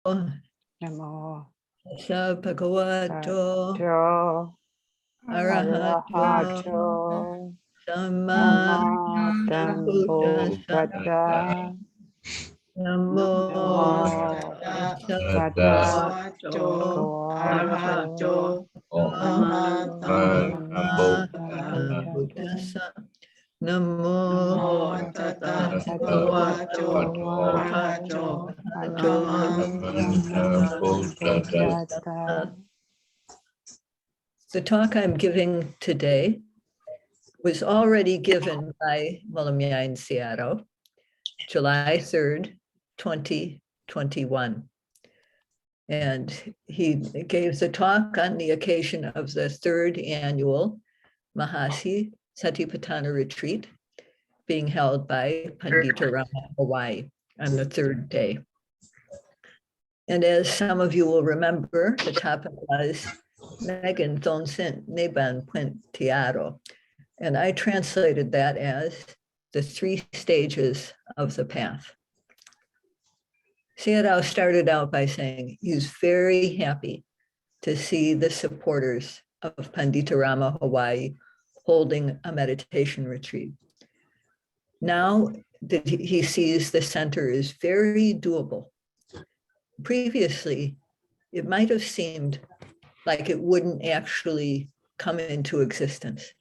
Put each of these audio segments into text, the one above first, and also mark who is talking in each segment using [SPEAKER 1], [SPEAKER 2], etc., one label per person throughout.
[SPEAKER 1] Namo
[SPEAKER 2] Tassa bhagavato arahato
[SPEAKER 1] arahato
[SPEAKER 2] samma sambuddhassa.
[SPEAKER 1] sambuddhassa.
[SPEAKER 2] Namo tassa
[SPEAKER 1] Bhagavato
[SPEAKER 3] arahato
[SPEAKER 2] samma sambuddhassa. Namo tassa bhagavato arahato sambuddhassa. The talk I'm giving today was already given by Mulamyain Seattle, July 3rd, 2021. And he gave the talk on the occasion of the third annual Mahasi Satipatthana retreat being held by Pandita Rama, Hawaii on the third day. And as some of you will remember, the topic was Megan Thonsin Neban Puent Tiaro. And I translated that as the 3 stages of the path. Sayadaw started out by saying he's very happy to see the supporters of Pandita Rama Hawaii holding a meditation retreat. Now that he sees the center is very doable. Previously, it might have seemed like it wouldn't actually come into existence.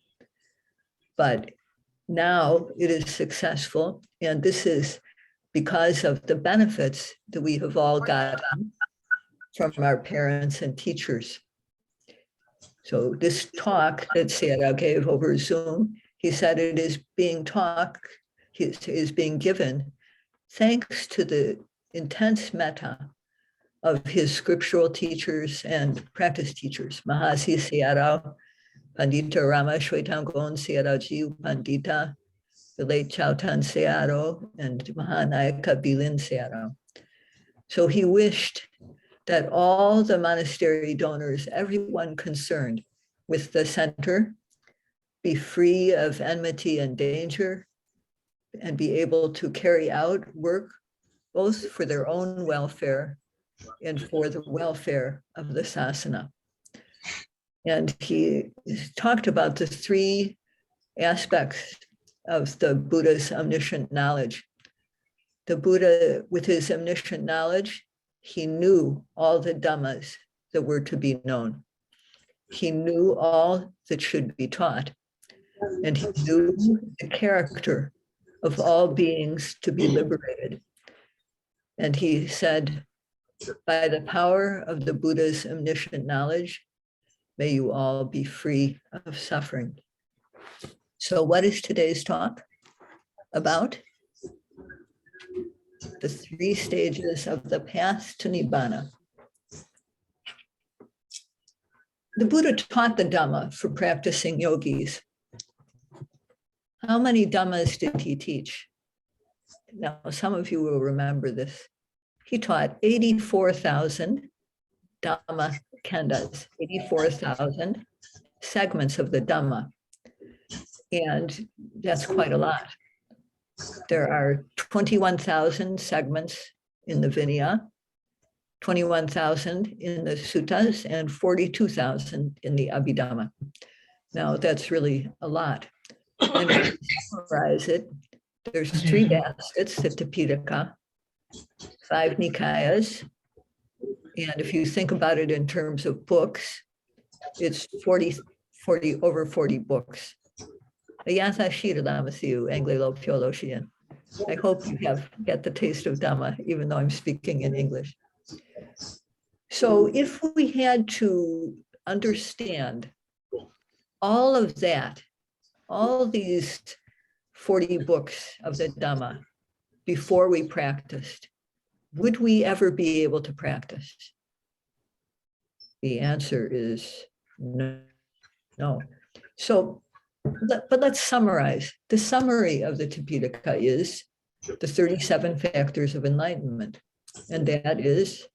[SPEAKER 2] But now it is successful, and this is because of the benefits that we have all gotten from our parents and teachers. So this talk that Sayadaw gave over Zoom, he said it is being given thanks to the intense metta of his scriptural teachers and practice teachers, Mahasi Sayadaw, Pandita Rama Shwetangon Sayadawji Pandita, the late Chautan Sayadaw, and Mahanayaka Bilin Sayadaw. So he wished that all the monastery donors, everyone concerned with the center, be free of enmity and danger and be able to carry out work both for their own welfare and for the welfare of the sasana. And he talked about the 3 aspects of the Buddha's omniscient knowledge. The Buddha, with his omniscient knowledge, he knew all the Dhammas that were to be known. He knew all that should be taught. And he knew the character of all beings to be liberated. And he said, by the power of the Buddha's omniscient knowledge, may you all be free of suffering. So what is today's talk about? The 3 stages of the path to Nibbana. The Buddha taught the Dhamma for practicing yogis. How many Dhammas did he teach? Now, some of you will remember this. He taught 84,000 Dhamma khandas, 84,000 segments of the Dhamma. And that's quite a lot. There are 21,000 segments in the Vinaya, 21,000 in the suttas, and 42,000 in the Abhidhamma. Now, that's really a lot. And if you summarize it, there's 3 baskets, the Tipitaka, 5 Nikayas, and if you think about it in terms of books, it's over 40 books. I hope you get the taste of Dhamma, even though I'm speaking in English. So if we had to understand all of that, all these 40 books of the Dhamma before we practiced, would we ever be able to practice? The answer is no. So, but let's summarize. The summary of the Tipitaka is the 37 factors of enlightenment. And that is,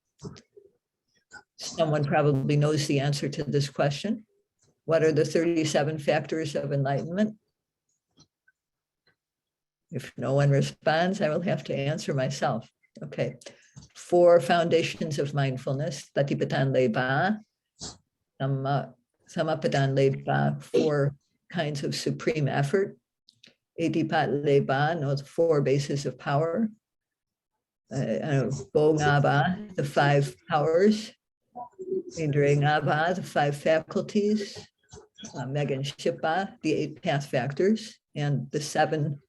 [SPEAKER 2] someone probably knows the answer to this question. What are the 37 factors of enlightenment? If no one responds, I will have to answer myself. Okay, 4 foundations of mindfulness, Tatipatan Leba, Samapadan Leba, 4 kinds of supreme effort, Etipat Leba, no, 4 bases of power, Bongaba, the 5 powers, Indra-ngaba, the 5 faculties, Megan Shipa, the 8 path factors, and the 7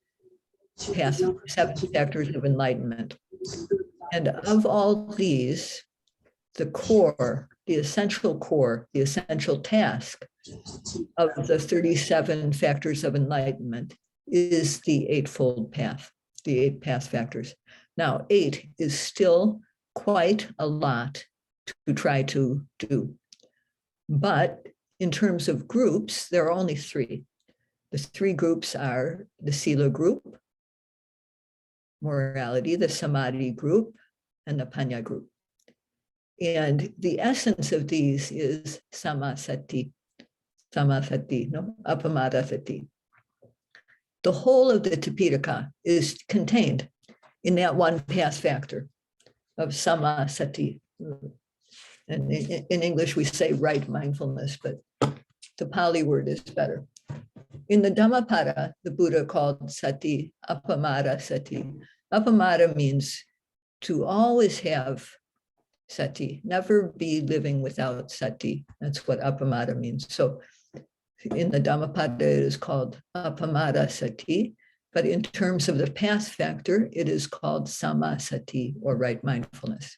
[SPEAKER 2] factors of enlightenment. And of all these, the core, the essential core, the essential task of the 37 factors of enlightenment is the Eightfold Path, the 8 path factors. Now, 8 is still quite a lot to try to do. But in terms of groups, there are only 3. The 3 groups are the Sila group, morality, the Samadhi group, and the Panya group. And the essence of these is samasati, no, appamadasati. The whole of the Tipitaka is contained in that 1 path factor of samasati. And in English, we say right mindfulness, but the Pali word is better. In the Dhammapada, the Buddha called sati appamada sati. Appamada means to always have sati, never be living without sati. That's what appamada means. So in the Dhammapada, it is called appamada sati, but in terms of the path factor, it is called samasati, or right mindfulness.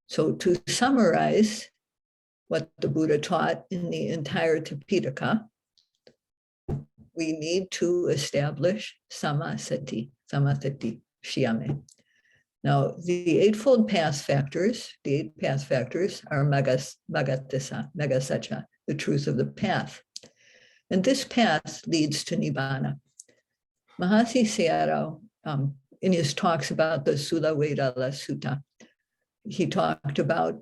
[SPEAKER 2] So to summarize what the Buddha taught in the entire Tipitaka, we need to establish samasati, shiyame. Now, the Eightfold Path factors, the 8 path factors are magatissa, megasacha, the truth of the path. And this path leads to Nibbana. Mahasi Sayadaw, in his talks about the Sula Vedala Sutta, he talked about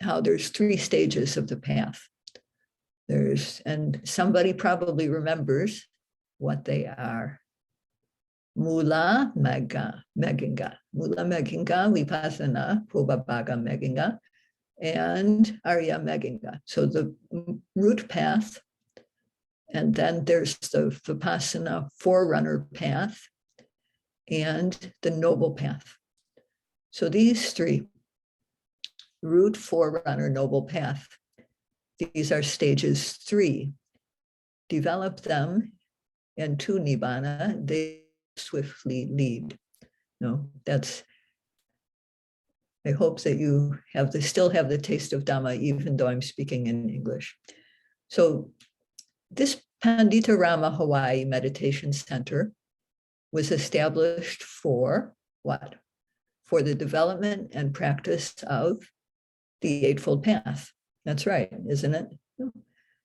[SPEAKER 2] how there's 3 stages of the path. And somebody probably remembers what they are. Mula Meginga, Mula Meginga, Vipassana, Pubhabaga Meginga, and Arya Meginga. So the root path, and then there's the Vipassana forerunner path, and the noble path. So these 3, root, forerunner, noble path, these are stages 3. Develop them, and to Nibbana, they swiftly lead. No, that's, I hope that you still have the taste of Dhamma, even though I'm speaking in English. So this Pandita Rama Hawaii Meditation Center was established for what? For the development and practice of the Eightfold Path. That's right, isn't it?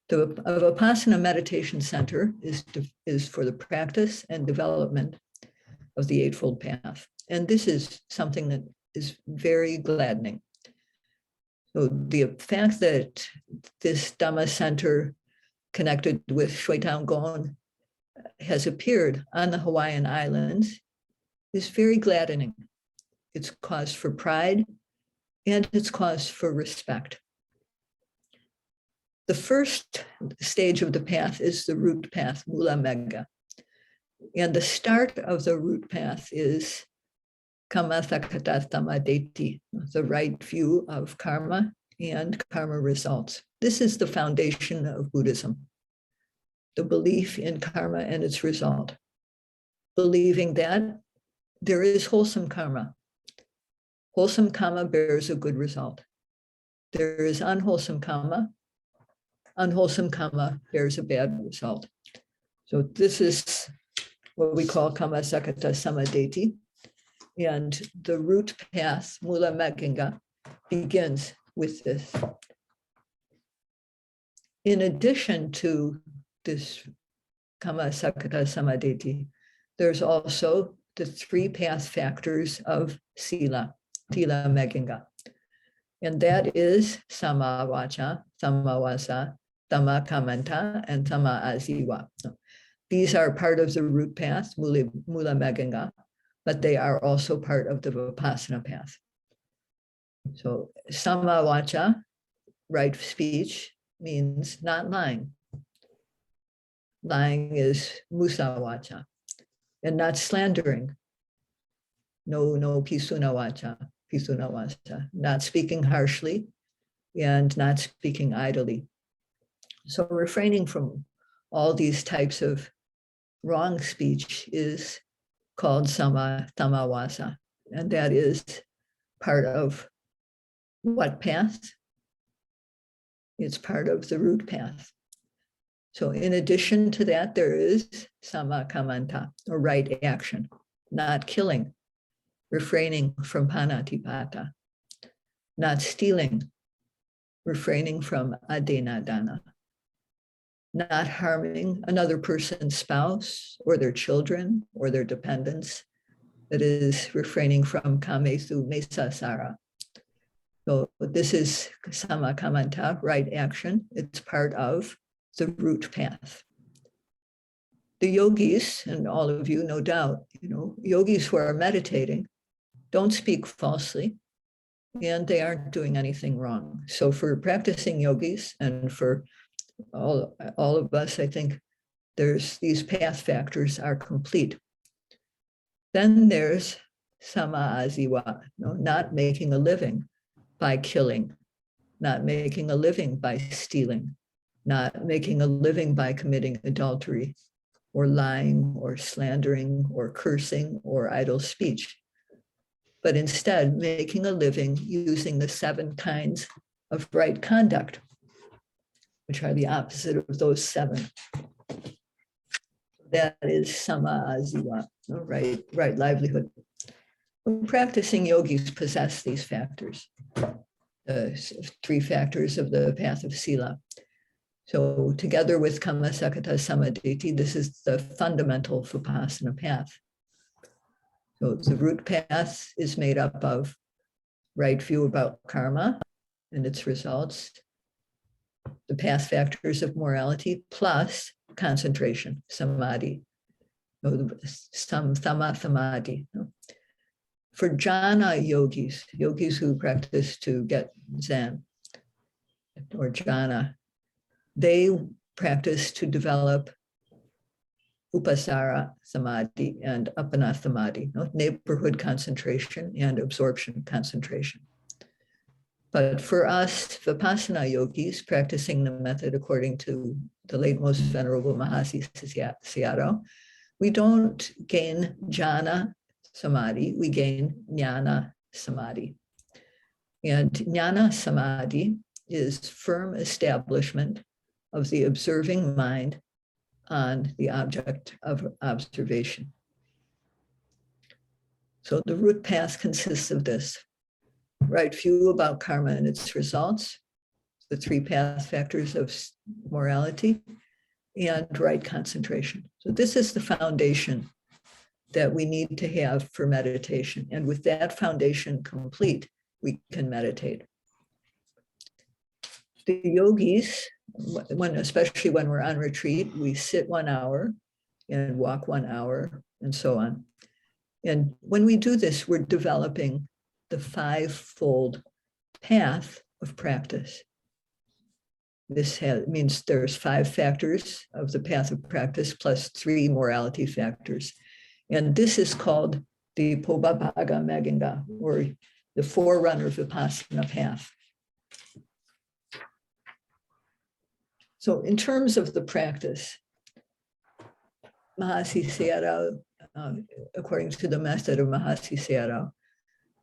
[SPEAKER 2] The Vipassana Meditation Center is for the practice and development of the Eightfold Path. And this is something that is very gladdening. So the fact that this Dhamma Center connected with Shwetangon has appeared on the Hawaiian Islands is very gladdening. It's cause for pride, and it's cause for respect. The first stage of the path is the root path, Mula Megha. And the start of the root path is Kamma Sakata Samaditi, the right view of karma and karma results. This is the foundation of Buddhism, the belief in karma and its result. Believing that there is wholesome karma. Wholesome karma bears a good result. There is unwholesome karma. Unwholesome karma bears a bad result. So this is what we call Kamma Sakata Samaditi. And the root path, Mula Megha, begins with this. In addition to this Kamma Sakata Samaditi, there's also the 3 path factors of Sila, Sila Megha. And that is Sama Vacha, Sama Vasa, Tama Kamanta, and Tama Aziwa. These are part of the root path, Mula Megha, but they are also part of the Vipassana path. So Samma Vacha, right speech, means not lying. Lying is Musa Vacha, and not slandering. No Pisuna Vacha, not speaking harshly and not speaking idly. So refraining from all these types of wrong speech is called Samma Vasa, and that is part of what path? It's part of the root path. So in addition to that, there is Samma Kamanta, or right action, not killing, refraining from panatipata, not stealing, refraining from adenadana, not harming another person's spouse or their children or their dependents, that is refraining from kamesu mesasara. So this is Samma Kamanta, right action. It's part of the root path. The yogis, and all of you, no doubt, yogis who are meditating don't speak falsely, and they aren't doing anything wrong. So for practicing yogis and for all of us, I think these path factors are complete. Then there's Samma Aziwa, not making a living by killing, not making a living by stealing, not making a living by committing adultery or lying or slandering or cursing or idle speech, but instead making a living using the 7 kinds of right conduct, which are the opposite of those 7. That is Samma Aziwa, right livelihood. When practicing yogis possess these factors, the 3 factors of the path of Sila. So together with Kammasakata Samaditi, this is the fundamental Vipassana path. So the root path is made up of right view about karma and its results, the path factors of morality, plus concentration, samadhi, samadhi. For jhana yogis who practice to get Zen or jhana, they practice to develop upasara samadhi and appana samadhi, neighborhood concentration and absorption concentration. But for us, Vipassana yogis practicing the method according to the late most venerable Mahasi Sayadaw, we don't gain jhana samadhi, we gain jnana samadhi. And jnana samadhi is firm establishment of the observing mind on the object of observation. So the root path consists of this: right view about karma and its results, the 3 path factors of morality, and right concentration. So this is the foundation that we need to have for meditation. And with that foundation complete, we can meditate. The yogis, especially when we're on retreat, we sit 1 hour and walk 1 hour and so on. And when we do this, we're developing the 5-fold path of practice. This means there's 5 factors of the path of practice plus 3 morality factors. And this is called the Pobabhaga Maganga, or the forerunner Vipassana path. So in terms of the practice, Mahasi Sayadaw, according to the method of Mahasi Sayadaw,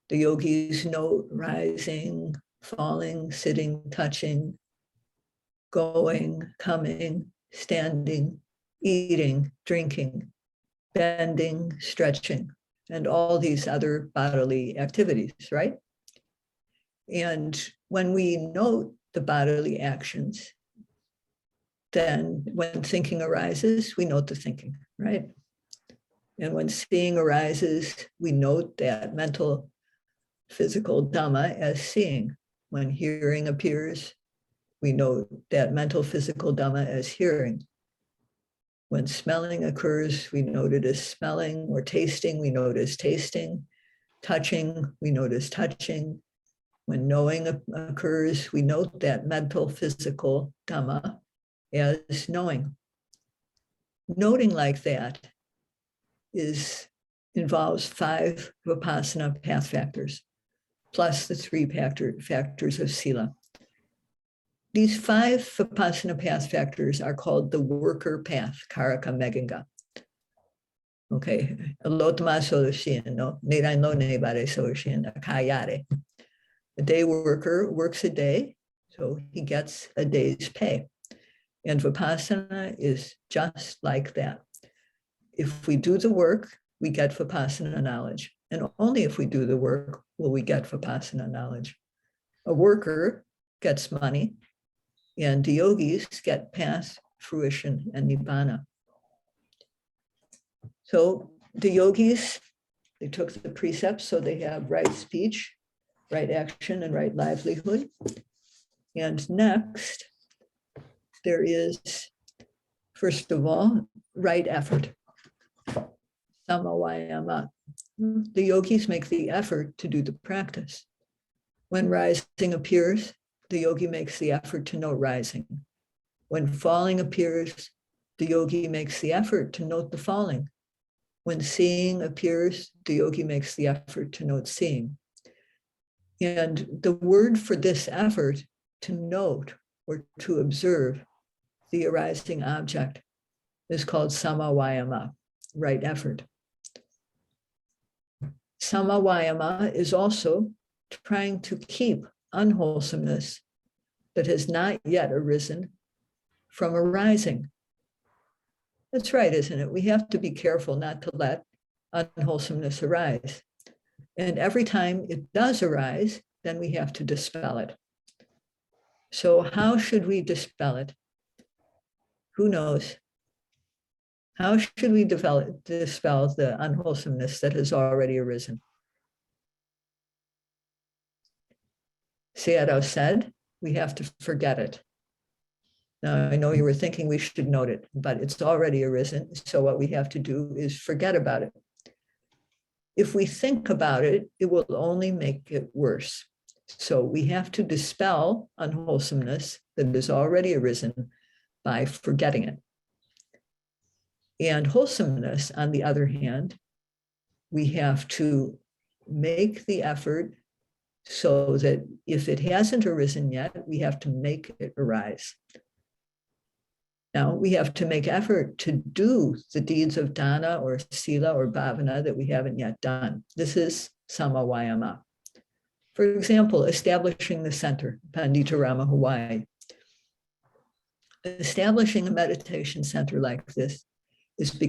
[SPEAKER 2] the yogis note rising, falling, sitting, touching, going, coming, standing, eating, drinking, bending, stretching, and all these other bodily activities, right? And when we note the bodily actions, then when thinking arises, we note the thinking, right? And when seeing arises, we note that mental, physical Dhamma as seeing. When hearing appears, we note that mental, physical Dhamma as hearing. When smelling occurs, we note it as smelling, or tasting, we note as tasting. Touching, we note as touching. When knowing occurs, we note that mental, physical Dhamma as knowing. Noting like that involves 5 Vipassana path factors, plus the 3 factors of Sila. These 5 Vipassana path factors are called the worker path, Karaka Meganga. Okay, Alotama Sodoshin, no, Nirai no Nebare Sodoshin, Kayare. A day worker works a day, so he gets a day's pay. And Vipassana is just like that. If we do the work, we get Vipassana knowledge. And only if we do the work will we get Vipassana knowledge. A worker gets money, and the yogis get path, fruition, and nibbana. So the yogis, they took the precepts, so they have right speech, right action, and right livelihood. And next, there is, first of all, right effort. Samavayama. The yogis make the effort to do the practice. When rising appears, the yogi makes the effort to note rising. When falling appears, the yogi makes the effort to note the falling. When seeing appears, the yogi makes the effort to note seeing. And the word for this effort, to note or to observe the arising object, is called samavayama, right effort. Samavayama is also trying to keep unwholesomeness that has not yet arisen from arising. That's right, isn't it? We have to be careful not to let unwholesomeness arise. And every time it does arise, then we have to dispel it. So how should we dispel it? Who knows? How should we dispel the unwholesomeness that has already arisen? Sayadaw said, we have to forget it. Now, I know you were thinking we should note it, but it's already arisen. So what we have to do is forget about it. If we think about it, it will only make it worse. So we have to dispel unwholesomeness that has already arisen by forgetting it. And wholesomeness, on the other hand, we have to make the effort so that if it hasn't arisen yet, we have to make it arise. Now, we have to make effort to do the deeds of dana or sila or bhavana that we haven't yet done. This is samavayama. For example, establishing the center, Panditarama, Hawaii. Establishing a meditation center like this is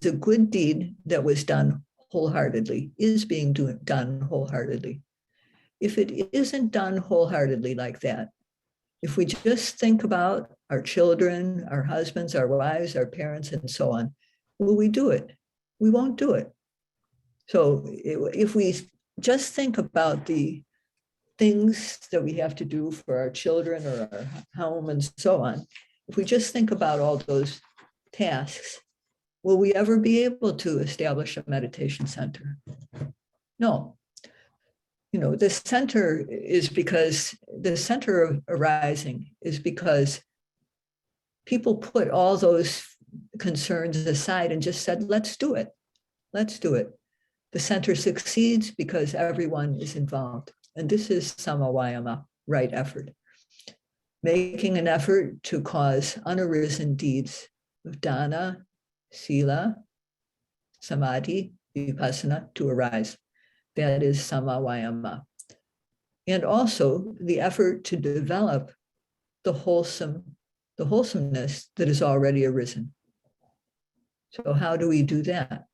[SPEAKER 2] a good deed that was done wholeheartedly, is being done wholeheartedly. If it isn't done wholeheartedly like that, if we just think about our children, our husbands, our wives, our parents, and so on, will we do it? We won't do it. So if we just think about the things that we have to do for our children or our home and so on, if we just think about all those tasks, will we ever be able to establish a meditation center? No. You know, the center of arising is because people put all those concerns aside and just said, let's do it. Let's do it. The center succeeds because everyone is involved. And this is samavayama, right effort. Making an effort to cause unarisen deeds of dana, sila, samadhi, vipassana to arise. That is samavayama. And also the effort to develop the wholesomeness that has already arisen. So how do we do that?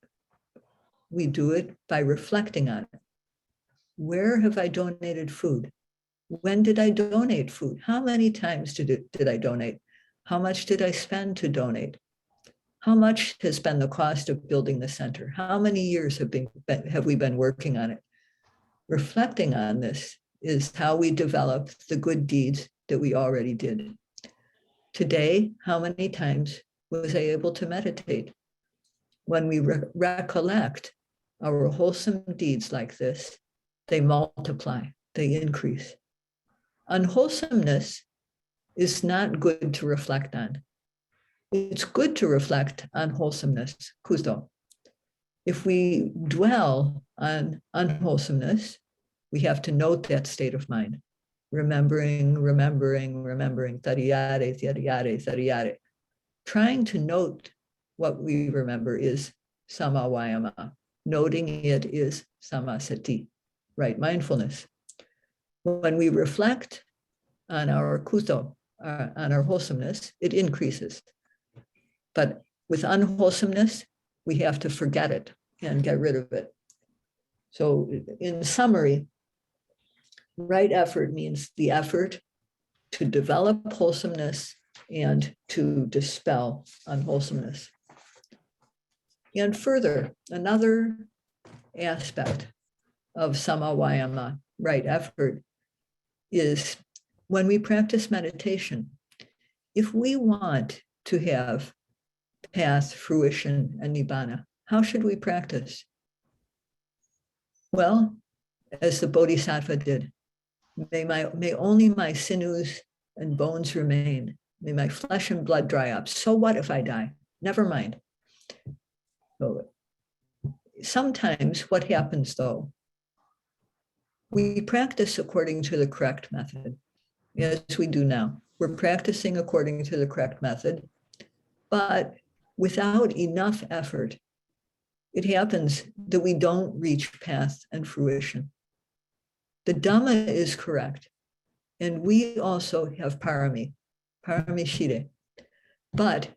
[SPEAKER 2] We do it by reflecting on it. Where have I donated food? When did I donate food? How many times did I donate? How much did I spend to donate? How much has been the cost of building the center? How many years have we been working on it? Reflecting on this is how we develop the good deeds that we already did. Today, how many times was able to meditate. When we recollect our wholesome deeds like this, they multiply, they increase. Unwholesomeness is not good to reflect on. It's good to reflect on wholesomeness, kudo. If we dwell on unwholesomeness, we have to note that state of mind. Remembering, tariyare, tariyare, tariyare. Trying to note what we remember is sama vayama. Noting it is samasati, right mindfulness. When we reflect on our kuto, on our wholesomeness, it increases. But with unwholesomeness, we have to forget it and get rid of it. So in summary, right effort means the effort to develop wholesomeness and to dispel unwholesomeness. And further, another aspect of samavayama, right effort, is when we practice meditation, if we want to have path, fruition, and nibbana, how should we practice? Well, as the Bodhisattva did, may only my sinews and bones remain. May my flesh and blood dry up. So what if I die? Never mind. So sometimes what happens though, we practice according to the correct method, as we do now. We're practicing according to the correct method, but without enough effort, it happens that we don't reach path and fruition. The Dhamma is correct, and we also have paramishire, but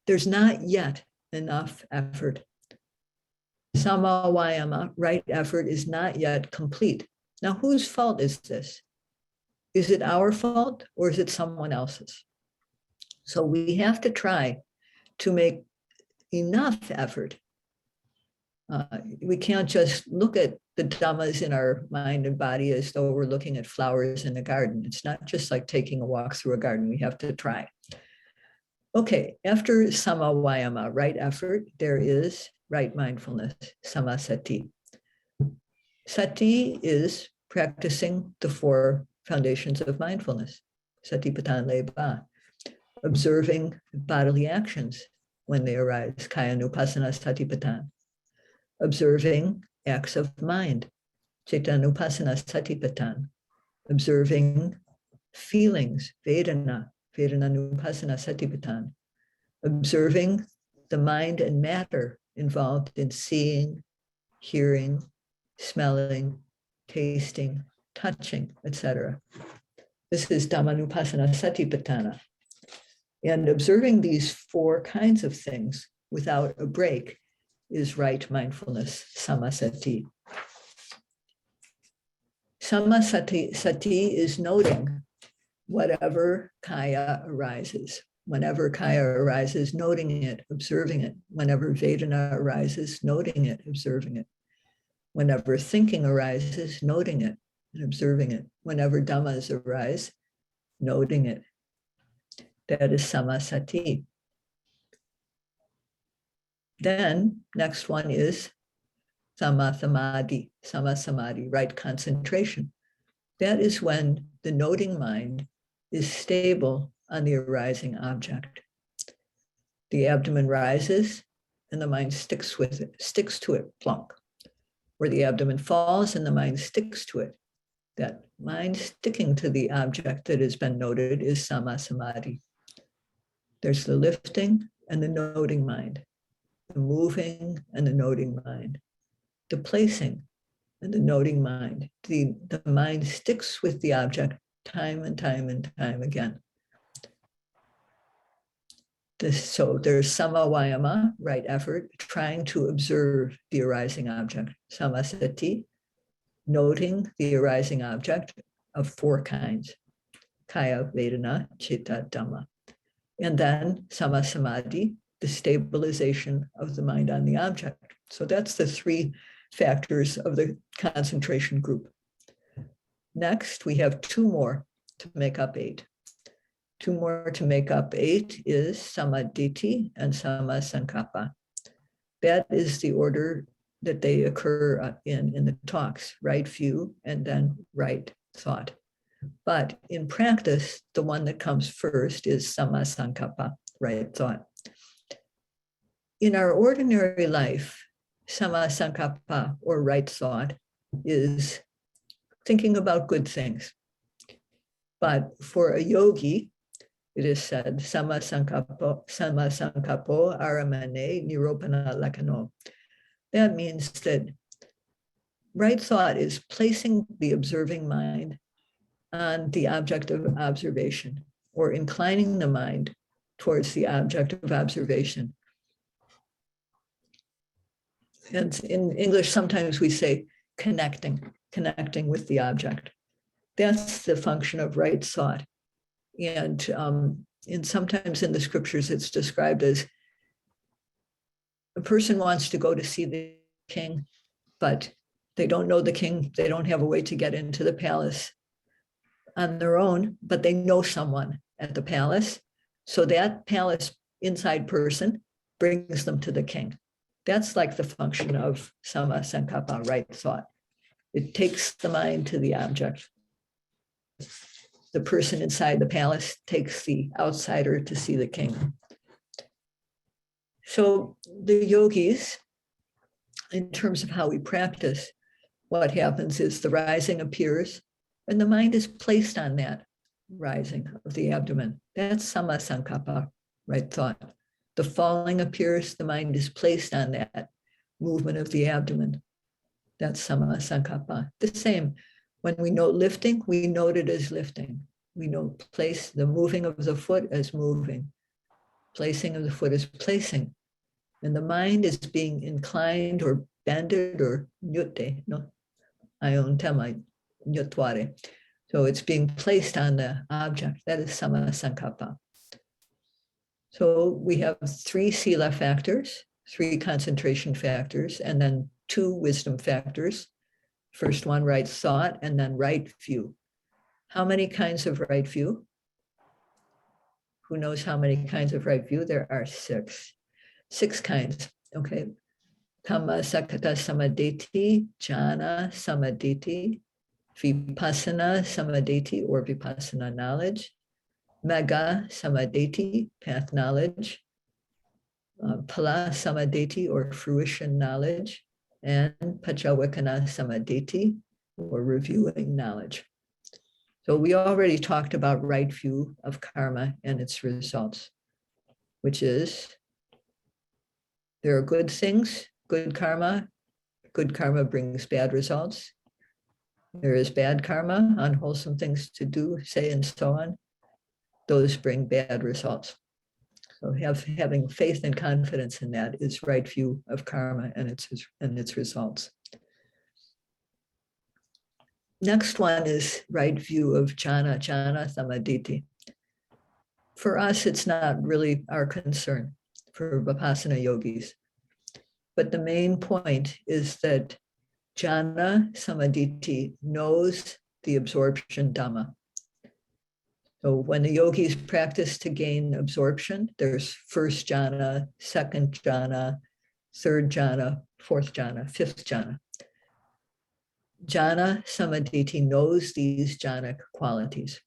[SPEAKER 2] there's not yet enough effort. Samavayama, right effort, is not yet complete. Now, whose fault is this? Is it our fault or is it someone else's? So we have to try to make enough effort. We can't just look at the dhammas in our mind and body as though we're looking at flowers in a garden. It's not just like taking a walk through a garden. We have to try. Okay, after samavayama, right effort, there is right mindfulness, samasati. Sati is practicing the four foundations of mindfulness, satipatthana leba, observing bodily actions when they arise, kaya nupassana satipatthana, observing acts of mind, cetanupassana satipatthana, observing feelings, vedana nupassana satipatthana, observing the mind and matter involved in seeing, hearing, smelling, tasting, touching, etc. This is Dhammanupassana Satipatthana. And observing these four kinds of things without a break is right mindfulness, samasati. Samasati is noting whatever kaya arises. Whenever kaya arises, noting it, observing it. Whenever vedana arises, noting it, observing it. Whenever thinking arises, noting it and observing it. Whenever dhammas arise, noting it. That is samasati. Then next one is samasamadhi, right concentration. That is when the noting mind is stable on the arising object. The abdomen rises and the mind sticks to it, plunk. Where the abdomen falls and the mind sticks to it. That mind sticking to the object that has been noted is samasamadhi. There's the lifting and the noting mind, the moving and the noting mind, the placing and the noting mind. The mind sticks with the object time and time and time again. So there's samavayama, right effort, trying to observe the arising object. Samasati, noting the arising object of four kinds, kaya, vedana, citta, dhamma. And then samasamadhi, the stabilization of the mind on the object. So that's the three factors of the concentration group. Next, we have two more to make up 8. 2 more to make up 8 is Samaditi and Sankapa. That is the order that they occur in the talks, right view and then right thought. But in practice, the one that comes first is Sankapa, right thought. In our ordinary life, Sankapa, or right thought, is thinking about good things. But for a yogi, it is said, Sankapo aramane niropana lakano. That means that right thought is placing the observing mind on the object of observation, or inclining the mind towards the object of observation. And in English, sometimes we say connecting with the object. That's the function of right thought. And sometimes in the scriptures, it's described as a person wants to go to see the king, but they don't know the king. They don't have a way to get into the palace on their own, but they know someone at the palace. So that palace inside person brings them to the king. That's like the function of Sankapa, right thought. It takes the mind to the object. The person inside the palace takes the outsider to see the king. So the yogis, in terms of how we practice, what happens is the rising appears and the mind is placed on that rising of the abdomen. That's Sankapa, right thought. The falling appears, the mind is placed on that movement of the abdomen. That's Sankapa. The same, when we note lifting, we note it as lifting. We note place the moving of the foot as moving, placing of the foot as placing. And the mind is being inclined or bended or nyute, no? Ayon tema nyutware. So it's being placed on the object. That is Sankapa. So we have 3 Sila factors, 3 concentration factors, and then 2 wisdom factors. First one, right thought, and then right view. How many kinds of right view? Who knows how many kinds of right view? There are 6. 6 kinds, okay. Dhamma sakata samaditi, jhana samaditi, vipassana samaditi or vipassana knowledge, magga samaditi, path knowledge, phala samaditi or fruition knowledge, and paccavekkhana samaditi or reviewing knowledge. So we already talked about right view of karma and its results, which is there are good things, good karma brings bad results. There is bad karma, unwholesome things to do, say, and so on. Those bring bad results. So having faith and confidence in that is right view of karma and its results. Next one is right view of jhana samaditi. For us, it's not really our concern for Vipassana yogis. But the main point is that jhana samaditi knows the absorption Dhamma. So when the yogis practice to gain absorption, there's first jhana, second jhana, third jhana, fourth jhana, fifth jhana. Jhana samaditi knows these jhanic qualities.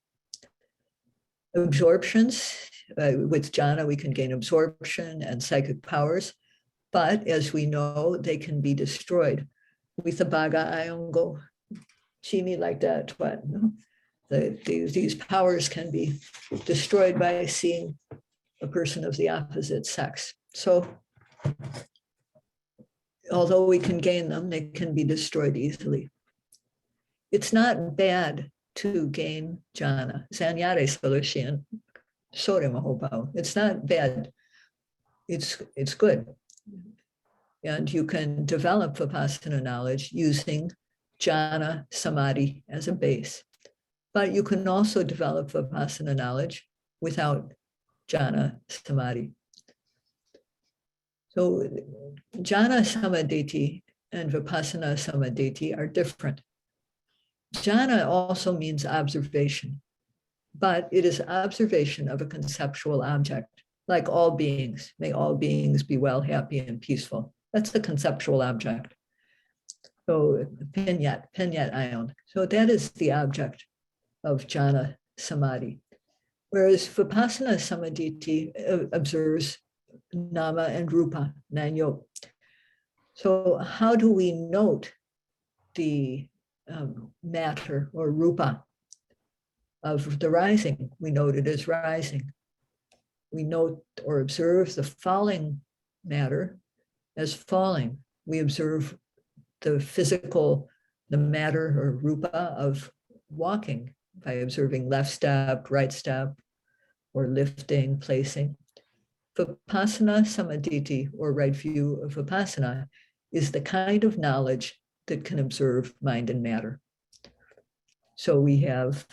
[SPEAKER 2] Absorptions, with jhana we can gain absorption and psychic powers, but as we know, they can be destroyed. With the bhaga ayongo, chimi like that, but no? These powers can be destroyed by seeing a person of the opposite sex. So although we can gain them, they can be destroyed easily. It's not bad to gain jhana. Zanyare solution, sore mahobao. It's not bad. It's good. And you can develop Vipassana knowledge using jhana samadhi as a base. But you can also develop Vipassana knowledge without jhana samadhi. So jhana samaditi and Vipassana samaditi are different. Jhana also means observation. but it is observation of a conceptual object, like all beings. May all beings be well, happy, and peaceful. That's the conceptual object. So Penyat Ion. So that is the object of jhana samadhi. Whereas Vipassana Samaditi observes nama and rupa, nanyo. So how do we note the matter or rupa of the rising? We note it as rising. We note or observe the falling matter as falling. We observe the physical, the matter or rupa of walking by observing left step, right step, or lifting, placing. Vipassana Samaditi, or right view of Vipassana, is the kind of knowledge that can observe mind and matter. So we have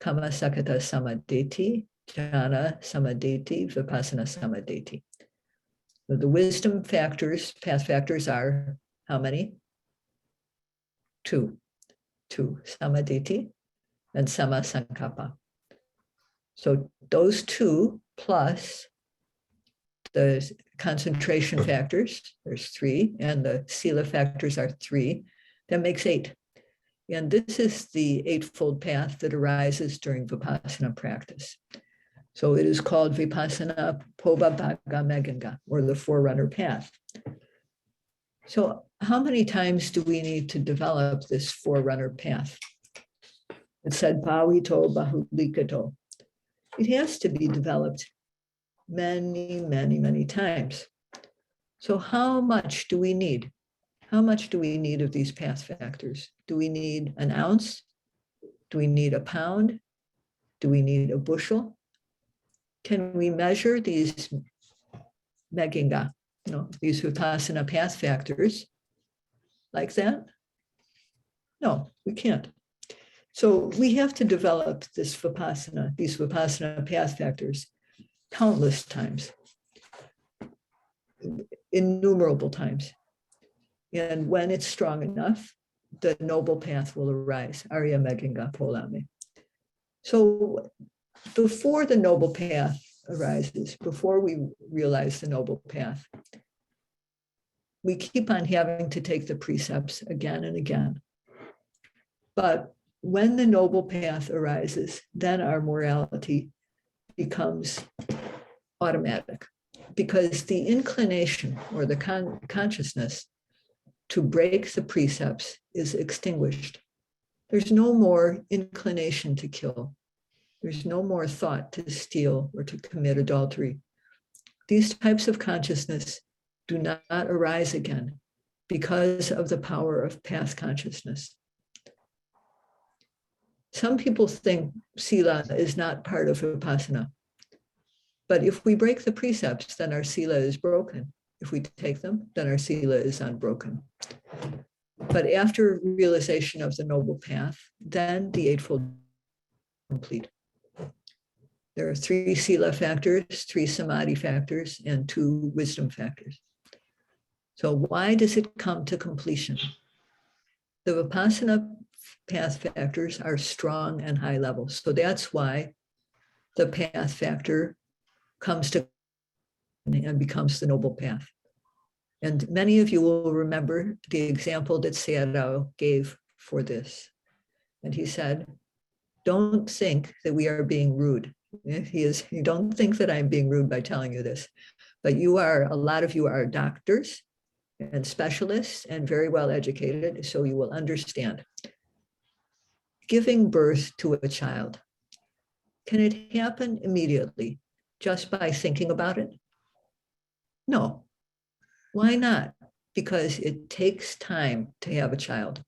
[SPEAKER 2] Kama Sakata Samaditi, Jhana Samaditi, Vipassana Samaditi. So the wisdom factors, path factors are how many? Two, Samaditi and Sama Sankapa. So those two plus the concentration factors, there's 3, and the Sila factors are 3, that makes 8. And this is the Eightfold Path that arises during Vipassana practice. So it is called Vipassana Pobabhaga Meganga, or the Forerunner Path. So how many times do we need to develop this Forerunner Path? It said Bhavito Bahulikato. It has to be developed many times. So how much do we need? How much do we need of these path factors? Do we need an ounce? Do we need a pound? Do we need a bushel? Can we measure these meginga, these Vipassana path factors like that? No, we can't. So we have to develop this Vipassana, these Vipassana path factors countless times, innumerable times. And when it's strong enough, the noble path will arise, Arya Meginga Polame. So before the noble path arises, before we realize the noble path, we keep on having to take the precepts again and again. But when the noble path arises, then our morality becomes automatic, because the inclination or the consciousness to break the precepts is extinguished. There's no more inclination to kill. There's no more thought to steal or to commit adultery. These types of consciousness do not arise again because of the power of path consciousness. Some people think Sila is not part of Vipassana. But if we break the precepts, then our Sila is broken. If we take them, then our Sila is unbroken. But after realization of the noble path, then the Eightfold complete. There are 3 Sila factors, 3 Samadhi factors, and 2 wisdom factors. So why does it come to completion? The Vipassana path factors are strong and high level. So that's why the path factor comes to and becomes the noble path. And many of you will remember the example that Sayagyi gave for this. And he said, don't think that we are being rude. You don't think that I'm being rude by telling you this, but a lot of you are doctors and specialists and very well educated, so you will understand. Giving birth to a child, can it happen immediately just by thinking about it? No. Why not? Because it takes time to have a child.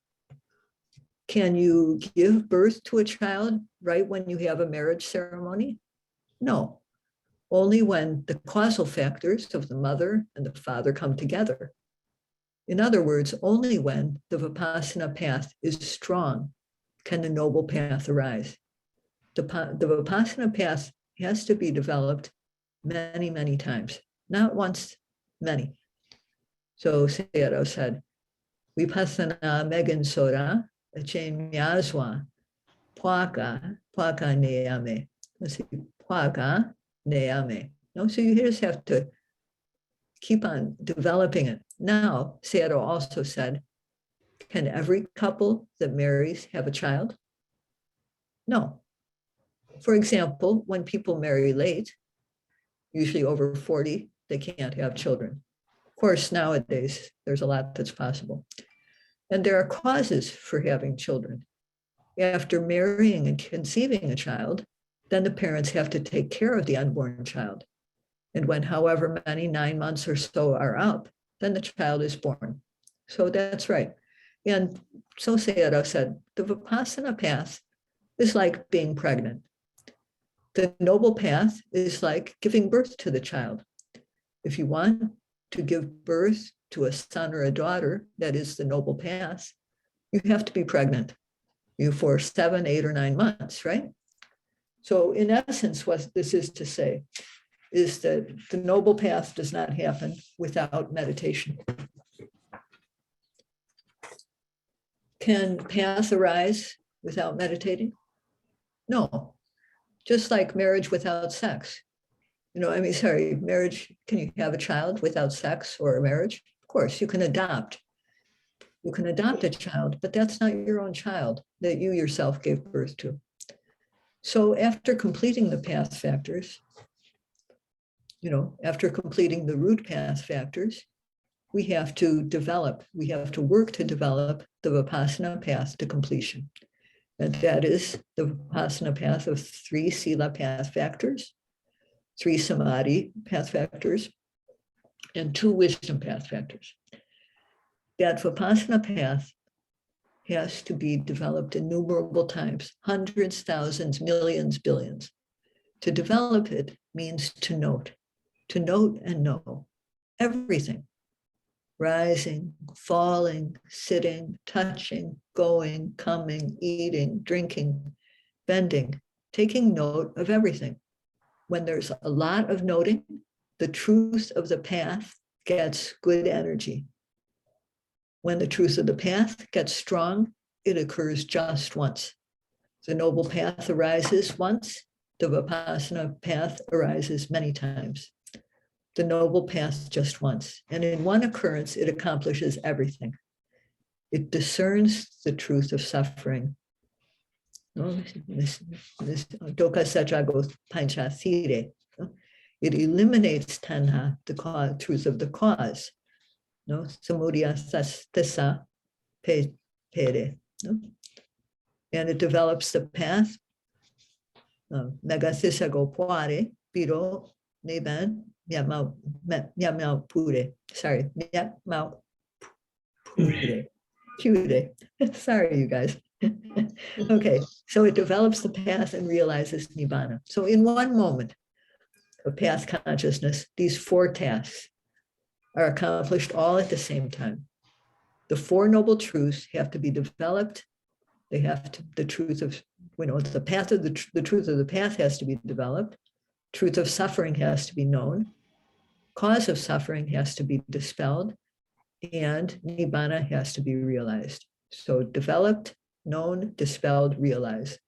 [SPEAKER 2] Can you give birth to a child right when you have a marriage ceremony? No. Only when the causal factors of the mother and the father come together. In other words, only when the Vipassana path is strong can the noble path arise. The Vipassana path has to be developed many times, not once, many. So Sayadaw said, Vipassana Megan Sora, Achen Myazwa, Pwaka neame. Let's see, pwaka neame. No, so you just have to keep on developing it. Now, Sayadaw also said, can every couple that marries have a child? No. For example, when people marry late, usually over 40, they can't have children. Of course, nowadays, there's a lot that's possible. And there are causes for having children. After marrying and conceiving a child, then the parents have to take care of the unborn child. And when however many 9 months or so are up, then the child is born. So that's right. And so Sayadaw said, the Vipassana path is like being pregnant. The noble path is like giving birth to the child. If you want to give birth to a son or a daughter, that is the noble path, you have to be pregnant. You for 7, 8, or 9 months, right? So in essence, what this is to say is that the noble path does not happen without meditation. Can path arise without meditating? No. Just like marriage without sex. Marriage, can you have a child without sex or a marriage? Of course, you can adopt. You can adopt a child, but that's not your own child that you yourself gave birth to. So after completing the path factors, after completing the root path factors, we have to work to develop the Vipassana path to completion. And that is the Vipassana path of 3 Sila path factors, 3 Samadhi path factors, and 2 wisdom path factors. That Vipassana path has to be developed innumerable times, hundreds, thousands, millions, billions. To develop it means to note and know everything. Rising, falling, sitting, touching, going, coming, eating, drinking, bending, taking note of everything. When there's a lot of noting, the truth of the path gets good energy. When the truth of the path gets strong, it occurs just once. The noble path arises once, the Vipassana path arises many times. The noble path just once. And in one occurrence, it accomplishes everything. It discerns the truth of suffering. It eliminates tanha, the truth of the cause. Samudaya tassa pere. And it develops the path. Megasisa go puare, piro, neban, Yamau Pure. Sorry, Yamau Pure. Sorry, you guys. Okay, so it develops the path and realizes Nibbana. So in one moment of path consciousness, these 4 tasks are accomplished all at the same time. The 4 noble truths have to be developed. They have to, the truth of, the path of the truth of the path has to be developed. Truth of suffering has to be known. Cause of suffering has to be dispelled, and Nibbana has to be realized. So developed, known, dispelled, realized.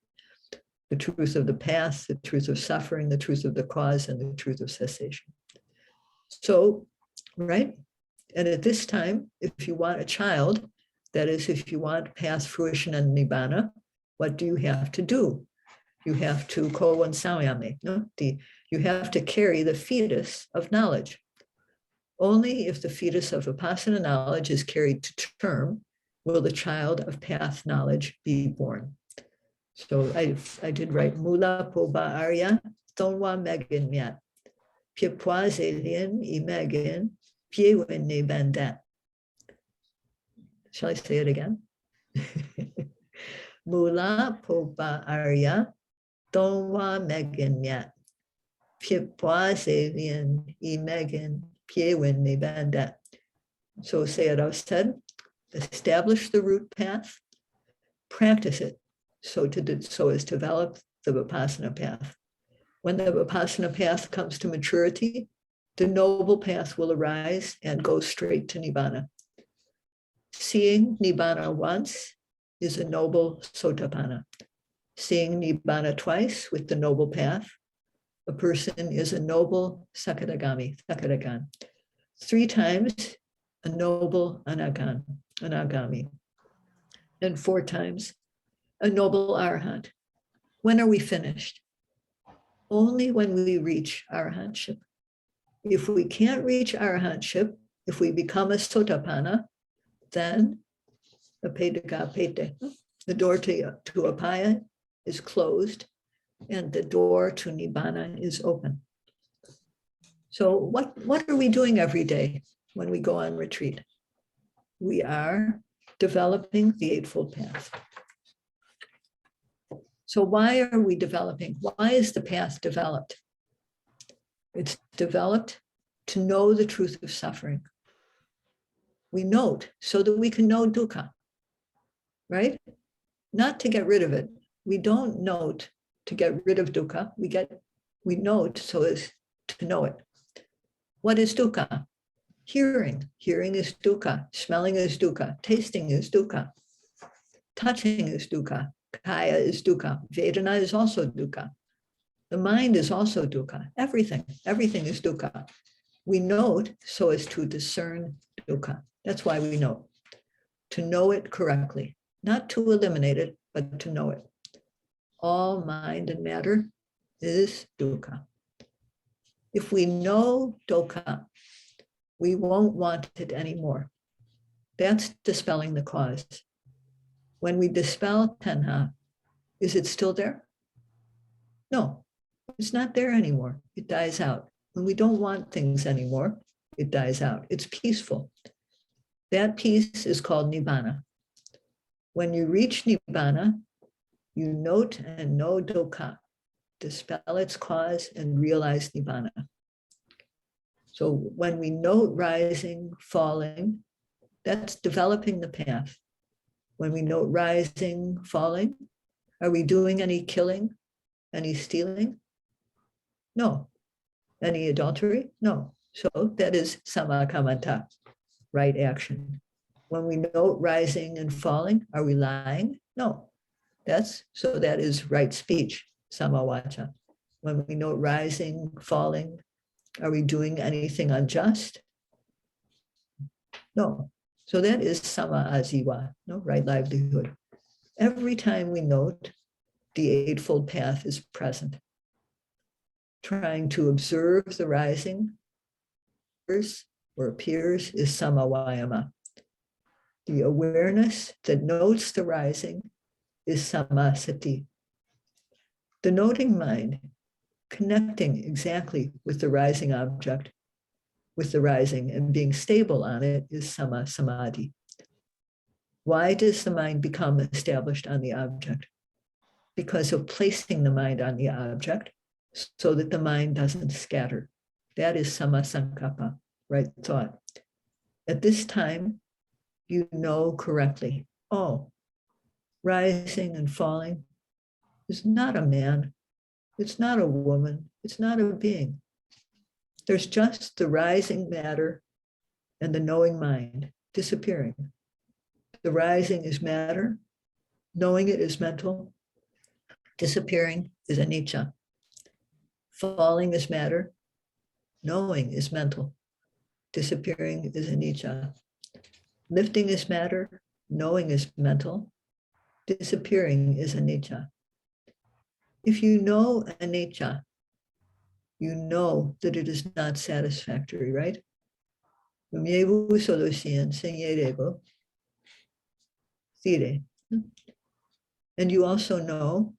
[SPEAKER 2] The truth of the path, the truth of suffering, the truth of the cause, and the truth of cessation. So, right? And at this time, if you want a child, that is, if you want path fruition and Nibbana, what do you have to do? You have to kowan sawyame, you have to carry the fetus of knowledge. Only if the fetus of Vipassana knowledge is carried to term will the child of path knowledge be born. So I did write mula poba arya tonwa megan myat pipwa zelien imegan piewen ne bandat. Shall I say it again? Mula poba arya tonwa megan myat pipwa zelien imegan piewen ne bandat. So Sayadaw said, establish the root path, practice it so as to develop the Vipassana path. When the Vipassana path comes to maturity, the noble path will arise and go straight to Nibbana. Seeing Nibbana once is a noble Sotapanna. seeing Nibbana twice with the noble path, a person is a noble Sakadagami, Sakadagan. 3 times a noble Anagami. And 4 times a noble Arahant. When are we finished? Only when we reach Arahantship. If we can't reach Arahantship, if we become a Sotapanna, then the door to Apaya is closed and the door to Nibbana is open. So what are we doing every day when we go on retreat? We are developing the Eightfold Path. So why are we developing? Why is the path developed? It's developed to know the truth of suffering. We note so that we can know dukkha, right? Not to get rid of it. We don't note to get rid of dukkha. We note so as to know it. What is dukkha? Hearing. Hearing is dukkha. Smelling is dukkha. Tasting is dukkha. Touching is dukkha. Kaya is dukkha. Vedana is also dukkha. The mind is also dukkha. Everything is dukkha. We note so as to discern dukkha. That's why we note. To know it correctly. Not to eliminate it, but to know it. All mind and matter is dukkha. If we know dukkha, we won't want it anymore. That's dispelling the cause. When we dispel tanha, is it still there? No, it's not there anymore. It dies out. When we don't want things anymore, it dies out. It's peaceful. That peace is called Nibbana. When you reach Nibbana, you note and know dukkha, dispel its cause and realize Nibbana. So when we note rising, falling, that's developing the path. When we note rising, falling, are we doing any killing, any stealing? No. Any adultery? No. So that is samakamanta, right action. When we note rising and falling, are we lying? No. That is right speech, samavacha. When we note rising, falling, are we doing anything unjust? No. So that is sama ajiva, no, right livelihood. Every time we note, the Eightfold Path is present. Trying to observe the rising or appears is samavayama. The awareness that notes the rising is samasati. The noting mind, connecting exactly with the rising object, with the rising and being stable on it is samadhi. Why does the mind become established on the object? Because of placing the mind on the object so that the mind doesn't scatter. That is Sankapa, right thought. At this time, you know correctly, oh, rising and falling is not a man, it's not a woman, it's not a being. There's just the rising matter and the knowing mind disappearing. The rising is matter, knowing it is mental, disappearing is anicca. Falling is matter, knowing is mental, disappearing is anicca. Lifting is matter, knowing is mental, disappearing is anicca. If you know anicca, you know that it is not satisfactory, right? And you also know,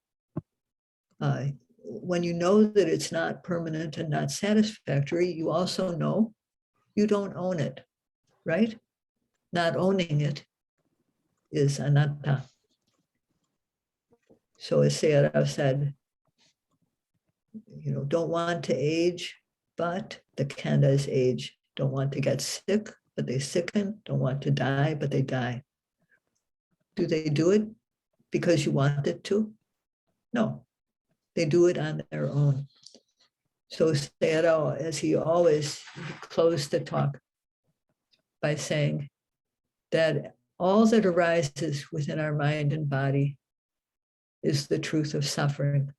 [SPEAKER 2] when you know that it's not permanent and not satisfactory, you also know you don't own it, right? Not owning it is anatta. So as Sayadaw said, don't want to age, but the khandhas age. Don't want to get sick, but they sicken. Don't want to die, but they die. Do they do it because you want it to? No, they do it on their own. So Sayadaw, as he always closed the talk by saying that all that arises within our mind and body is the truth of suffering.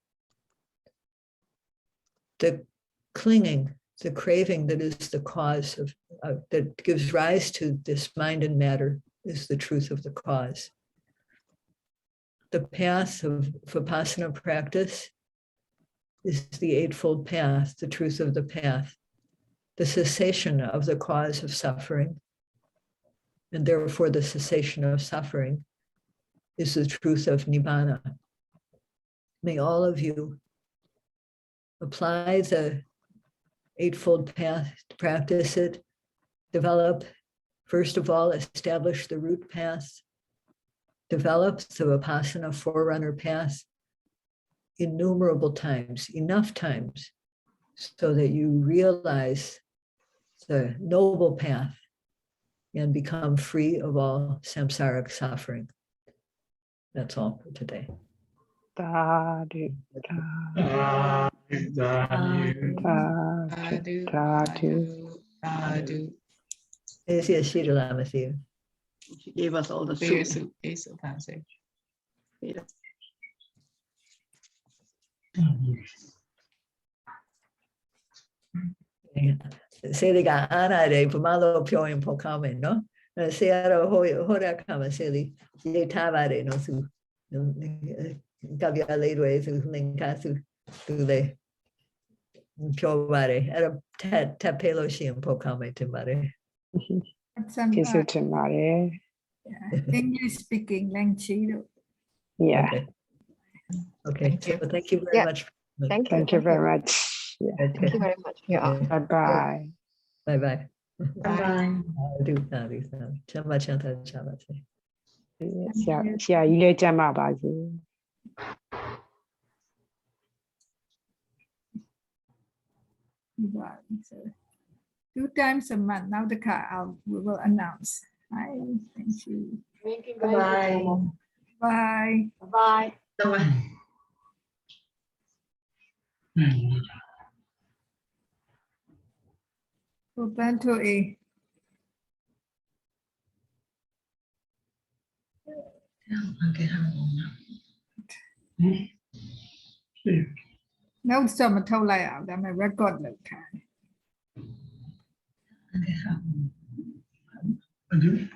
[SPEAKER 2] The clinging, the craving that is the cause of, that gives rise to this mind and matter is the truth of the cause. The path of Vipassana practice is the Eightfold Path, the truth of the path, the cessation of the cause of suffering, and therefore the cessation of suffering is the truth of Nibbana. May all of you apply the Eightfold Path, practice it, develop, first of all, establish the root path, develop the Vipassana forerunner path innumerable times, enough times, so that you realize the noble path and become free of all samsaric suffering. That's all for today.
[SPEAKER 1] Sadhu, sadhu.
[SPEAKER 2] 谢谢西德拉玛西。
[SPEAKER 3] She gave us all the soup.
[SPEAKER 1] Ace of passage.
[SPEAKER 3] Yeah.
[SPEAKER 2] ဆေလီကအားနာတယ်ဗမာလိုပြောရင်ပိုကောင်းမယ်နော်ဆေရတော့ဟိုတဲ့အခါမှာဆေလီရေးထားပါတယ်နော်သူကပြလေးတွေသူလင်ကသူလေပြောပါတယ်အဲ့တော့ထပ်ဖေးလို့ရှိရင်ပိုကောင်းမယ်တင်ပါတယ်
[SPEAKER 1] Some
[SPEAKER 4] English speaking language.
[SPEAKER 1] Yeah.
[SPEAKER 2] Okay. So thank you very much.
[SPEAKER 1] Thank you very much. Yeah.
[SPEAKER 2] Thank you
[SPEAKER 5] very much. Yeah.
[SPEAKER 1] Bye bye.
[SPEAKER 2] Bye bye.
[SPEAKER 5] Bye.
[SPEAKER 2] Do that.
[SPEAKER 1] Yeah, you let them about you.
[SPEAKER 4] So 2 times a month. Now the car we will announce. Hi, thank you.
[SPEAKER 5] Bye.
[SPEAKER 4] Bye.
[SPEAKER 5] Bye.
[SPEAKER 4] Open to A. Now some a total out. I'm a record look.
[SPEAKER 6] Okay.